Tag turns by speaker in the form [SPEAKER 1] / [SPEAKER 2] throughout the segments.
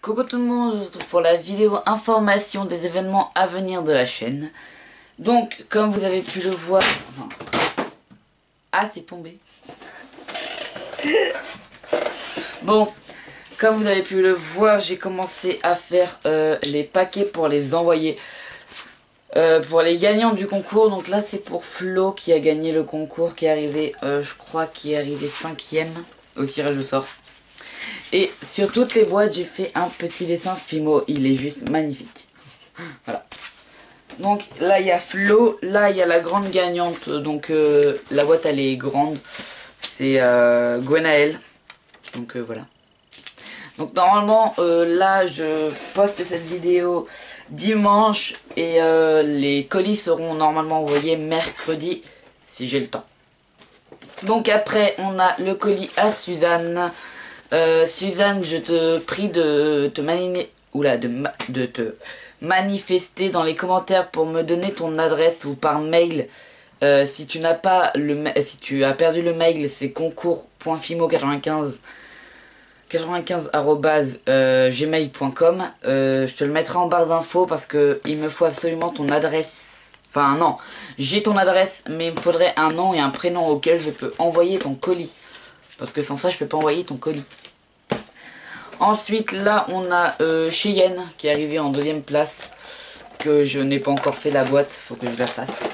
[SPEAKER 1] Coucou tout le monde, on se retrouve pour la vidéo information des événements à venir de la chaîne. Donc, comme vous avez pu le voir... Enfin... Ah, c'est tombé. Bon, comme vous avez pu le voir, j'ai commencé à faire les paquets pour les envoyer pour les gagnants du concours. Donc là, c'est pour Flo qui a gagné le concours, qui est arrivé, je crois, qui est arrivé 5e au tirage au sort. Et sur toutes les boîtes, j'ai fait un petit dessin Fimo. Il est juste magnifique. Voilà. Donc là, il y a Flo. Là, il y a la grande gagnante. Donc la boîte, elle est grande. C'est Gwenaël. Donc voilà. Donc normalement, là, je poste cette vidéo dimanche. Et les colis seront normalement envoyés mercredi, si j'ai le temps. Donc après, on a le colis à Suzanne. Suzanne, je te prie de te manifester dans les commentaires pour me donner ton adresse ou par mail. Si tu n'as pas si tu as perdu le mail, c'est concours.fimo95@gmail.com. Je te le mettrai en barre d'infos parce que il me faut absolument ton adresse. Enfin non, j'ai ton adresse, mais il me faudrait un nom et un prénom auquel je peux envoyer ton colis. Parce que sans ça, je peux pas envoyer ton colis. Ensuite, là, on a Cheyenne qui est arrivé en 2e place. Que je n'ai pas encore fait la boîte. Faut que je la fasse.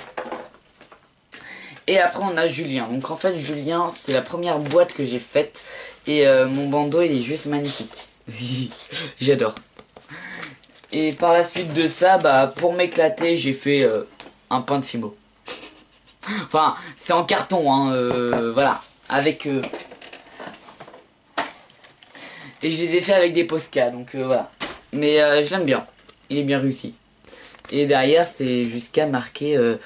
[SPEAKER 1] Et après, on a Julien. Donc, en fait, Julien, c'est la première boîte que j'ai faite. Et mon bandeau, il est juste magnifique. J'adore. Et par la suite de ça, bah, pour m'éclater, j'ai fait un pain de Fimo. Enfin, c'est en carton, hein. Voilà. Avec... Et je les ai fait avec des Posca, donc voilà. Mais je l'aime bien. Il est bien réussi. Et derrière, c'est jusqu'à marquer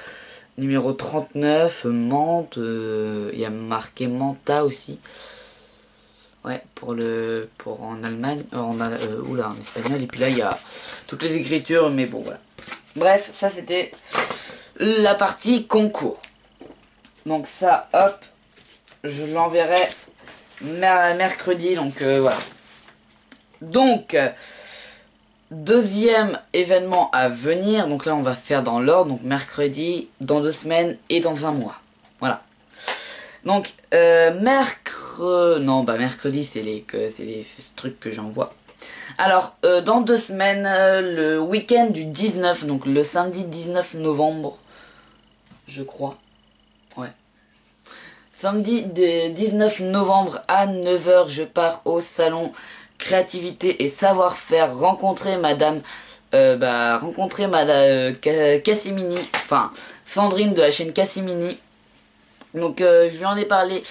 [SPEAKER 1] numéro 39, menthe. Il y a marqué Manta aussi. Ouais, pour en Allemagne, oula, en espagnol. Et puis là, il y a toutes les écritures, mais bon, voilà. Bref, ça c'était la partie concours. Donc ça, hop, je l'enverrai mercredi, donc voilà. Donc, deuxième événement à venir. Donc là, on va faire dans l'ordre. Donc mercredi, dans 2 semaines et dans 1 mois. Voilà. Donc, mercredi, c'est les trucs que j'envoie. Alors, dans 2 semaines, le week-end du 19, donc le samedi 19 novembre, je crois. Ouais. Samedi 19 novembre à 9 h, je pars au salon créativité et savoir-faire, rencontrer madame Cassimini, enfin Sandrine de la chaîne Cassimini. Donc je lui en ai parlé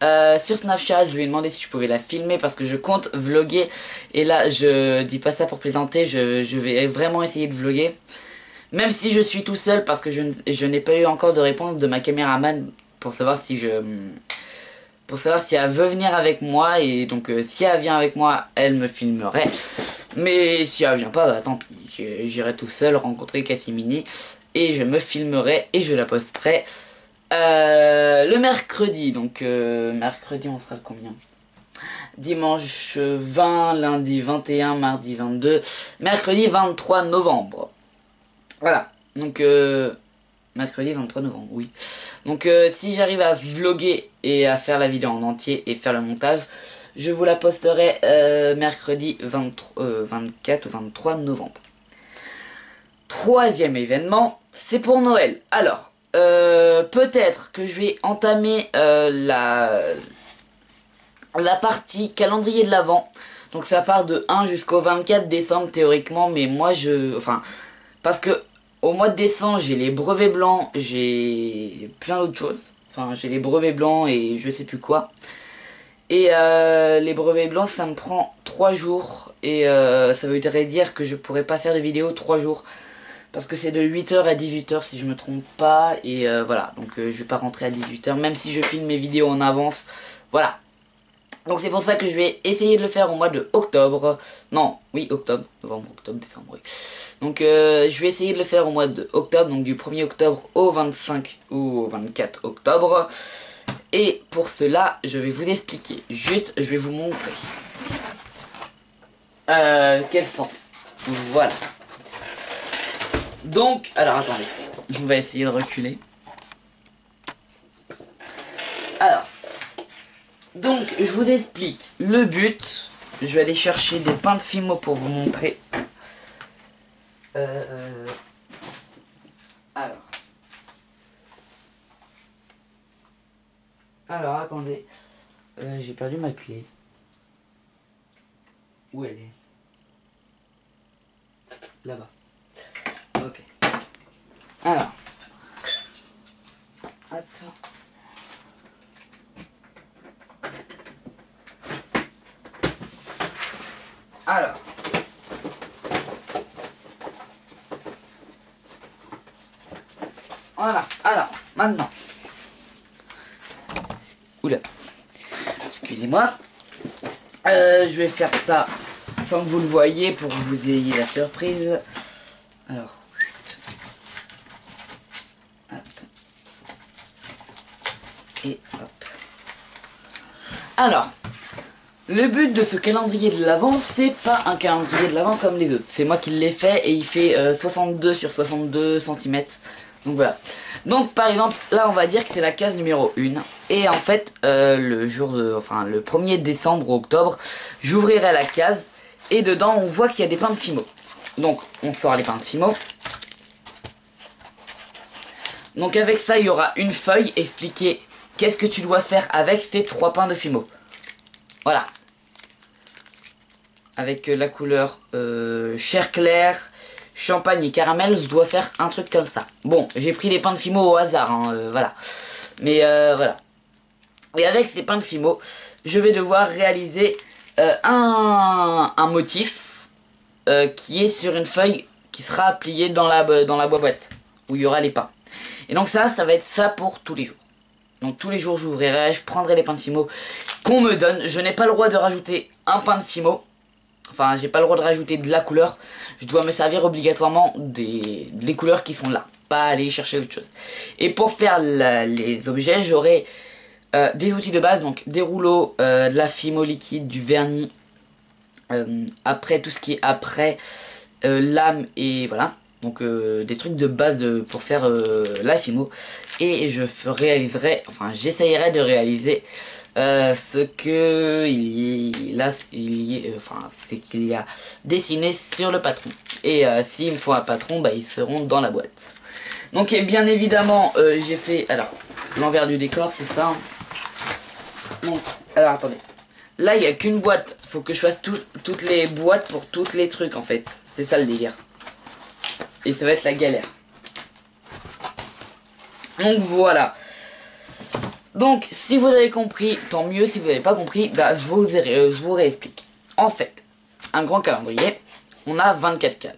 [SPEAKER 1] sur Snapchat. Je lui ai demandé si je pouvais la filmer parce que je compte vlogger. Et là, je dis pas ça pour plaisanter, je vais vraiment essayer de vlogger. Même si je suis tout seul parce que je n'ai pas eu encore de réponse de ma caméraman pour savoir si elle veut venir avec moi. Et donc si elle vient avec moi, elle me filmerait. Mais si elle vient pas, bah tant pis, j'irai tout seul rencontrer Cassimini et je me filmerai et je la posterai le mercredi. Donc mercredi, on sera le combien? Dimanche 20, lundi 21, mardi 22, mercredi 23 novembre. Voilà, donc mercredi 23 novembre, oui. Donc si j'arrive à vlogger et à faire la vidéo en entier et faire le montage, je vous la posterai mercredi 24 ou 23 novembre. Troisième événement, c'est pour Noël. Alors, peut-être que je vais entamer la partie calendrier de l'Avent. Donc ça part de 1 jusqu'au 24 décembre théoriquement, mais moi parce que au mois de décembre, j'ai les brevets blancs, j'ai plein d'autres choses. Enfin, j'ai les brevets blancs et je sais plus quoi. Et les brevets blancs, ça me prend 3 jours. Et ça voudrait dire que je pourrais pas faire de vidéo 3 jours. Parce que c'est de 8 h à 18 h si je me trompe pas. Et voilà, donc je vais pas rentrer à 18 h. Même si je filme mes vidéos en avance. Voilà. Donc c'est pour ça que je vais essayer de le faire au mois de octobre. Non, oui, octobre, novembre, octobre, décembre, oui. Donc je vais essayer de le faire au mois de octobre, donc du 1er octobre au 25 ou au 24 octobre. Et pour cela, je vais vous expliquer. Juste, je vais vous montrer. quel sens. Voilà. Donc, alors attendez, on va essayer de reculer. Alors, donc je vous explique le but. Je vais aller chercher des pains de Fimo pour vous montrer. Alors attendez, j'ai perdu ma clé. Où elle est? Là-bas. Ok. Alors. Hop. Alors. Voilà. Alors, maintenant. Oula. Excusez-moi. Je vais faire ça sans que vous le voyez pour que vous ayez la surprise. Alors. Hop. Et hop. Alors. Le but de ce calendrier de l'Avent, c'est pas un calendrier de l'Avent comme les autres. C'est moi qui l'ai fait et il fait 62 sur 62 cm. Donc voilà. Donc par exemple, là on va dire que c'est la case numéro 1. Et en fait, le 1er décembre ou octobre, j'ouvrirai la case. Et dedans, on voit qu'il y a des pains de Fimo. Donc on sort les pains de Fimo. Donc avec ça, il y aura une feuille expliquée qu'est-ce que tu dois faire avec ces 3 pains de Fimo. Voilà. Avec la couleur chair claire, champagne et caramel, je dois faire un truc comme ça. Bon, j'ai pris les pains de Fimo au hasard, hein, voilà. Mais voilà. Et avec ces pains de Fimo, je vais devoir réaliser un motif qui est sur une feuille qui sera pliée dans la boîte où il y aura les pains. Et donc ça va être ça pour tous les jours. Donc tous les jours j'ouvrirai, je prendrai les pains de Fimo qu'on me donne. Je n'ai pas le droit de rajouter un pain de Fimo. Enfin, j'ai pas le droit de rajouter de la couleur. Je dois me servir obligatoirement des couleurs qui sont là. Pas aller chercher autre chose. Et pour faire les objets, j'aurai des outils de base. Donc des rouleaux, de la Fimo liquide, du vernis. Après, tout ce qui est après, lame et voilà. Donc des trucs de base pour faire la Fimo. Et j'essayerai de réaliser ce que c'est qu'il y a dessiné sur le patron. Et s'il me faut un patron, bah, ils seront dans la boîte. Donc et bien évidemment, j'ai fait, alors, l'envers du décor, c'est ça. Donc, alors attendez. Là, il n'y a qu'une boîte. Faut que je fasse toutes les boîtes pour tous les trucs, en fait. C'est ça le délire. Et ça va être la galère. Donc voilà. Donc si vous avez compris, tant mieux. Si vous n'avez pas compris, bah, je vous réexplique. En fait, un grand calendrier, on a 24 cases.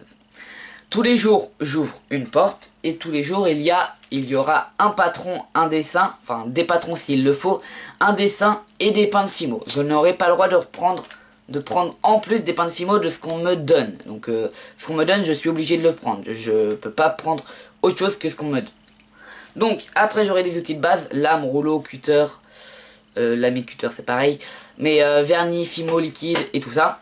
[SPEAKER 1] Tous les jours, j'ouvre une porte. Et tous les jours, il y aura un patron, un dessin. Enfin, des patrons s'il le faut. Un dessin et des pains de Fimo. Je n'aurai pas le droit de prendre en plus des pains de Fimo de ce qu'on me donne. Donc ce qu'on me donne, je suis obligé de le prendre. Je peux pas prendre autre chose que ce qu'on me donne. Donc après j'aurai des outils de base, lame, rouleau, cutter, lame et cutter c'est pareil. Mais vernis, Fimo liquide et tout ça.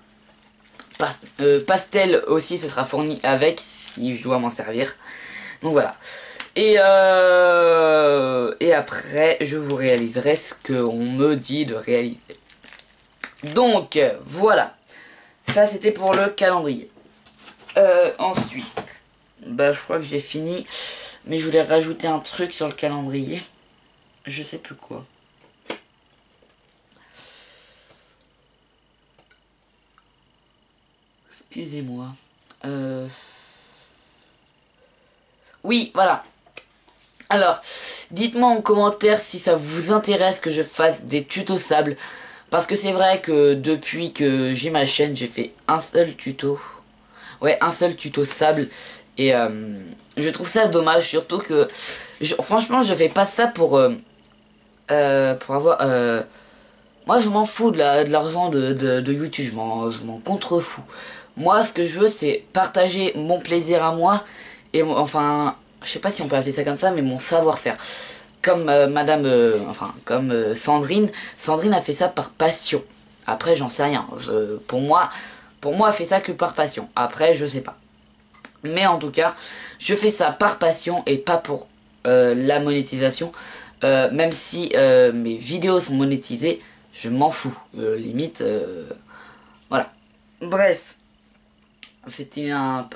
[SPEAKER 1] Pastel aussi, ce sera fourni avec si je dois m'en servir. Donc voilà. Et après je vous réaliserai ce qu'on me dit de réaliser. Donc voilà, ça c'était pour le calendrier. Ensuite, bah je crois que j'ai fini, mais je voulais rajouter un truc sur le calendrier. Je sais plus quoi. Excusez-moi. Oui, voilà. Alors, dites-moi en commentaire si ça vous intéresse que je fasse des tutos sable. Parce que c'est vrai que depuis que j'ai ma chaîne, j'ai fait un seul tuto. Ouais, un seul tuto sable. Et je trouve ça dommage, surtout que... franchement, je fais pas ça pour avoir... moi, je m'en fous de l'argent de YouTube. Je m'en contrefous. Moi, ce que je veux, c'est partager mon plaisir à moi. Et enfin, je sais pas si on peut appeler ça comme ça, mais mon savoir-faire. Comme Sandrine. Sandrine a fait ça par passion. Après, j'en sais rien. Pour moi, pour moi, elle fait ça que par passion. Après, je sais pas. Mais en tout cas, je fais ça par passion et pas pour la monétisation. Même si mes vidéos sont monétisées, je m'en fous. Limite, voilà. Bref, c'était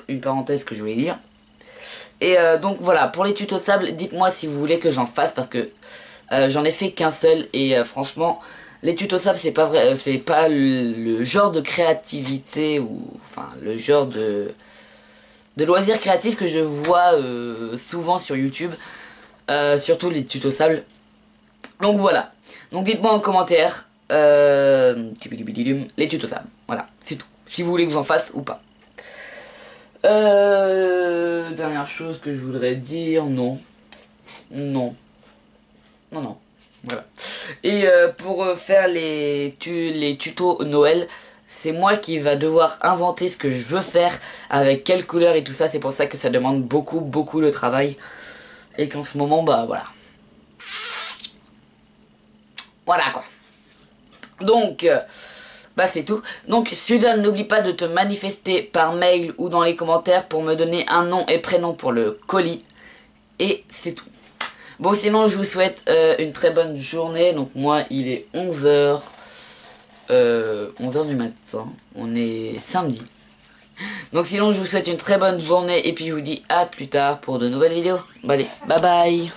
[SPEAKER 1] une parenthèse que je voulais dire. Et donc voilà, pour les tutos sable, dites-moi si vous voulez que j'en fasse parce que j'en ai fait qu'un seul et franchement, les tutos sable c'est pas vrai, c'est pas le genre de créativité ou enfin le genre de loisirs créatifs que je vois souvent sur YouTube, surtout les tutos sable. Donc voilà, donc dites-moi en commentaire les tutos sable. Voilà, c'est tout. Si vous voulez que j'en fasse ou pas. Dernière chose que je voudrais dire, non. Non. Non, non. Voilà. Et pour faire les tutos Noël, c'est moi qui va devoir inventer ce que je veux faire, avec quelle couleur et tout ça. C'est pour ça que ça demande beaucoup, beaucoup de travail. Et qu'en ce moment, bah voilà. Voilà quoi. Donc... bah c'est tout. Donc Suzanne, n'oublie pas de te manifester par mail ou dans les commentaires pour me donner un nom et prénom pour le colis. Et c'est tout. Bon sinon je vous souhaite une très bonne journée. Donc moi il est 11h. 11h du matin. On est samedi. Donc sinon je vous souhaite une très bonne journée et puis je vous dis à plus tard pour de nouvelles vidéos. Bon allez, bye bye.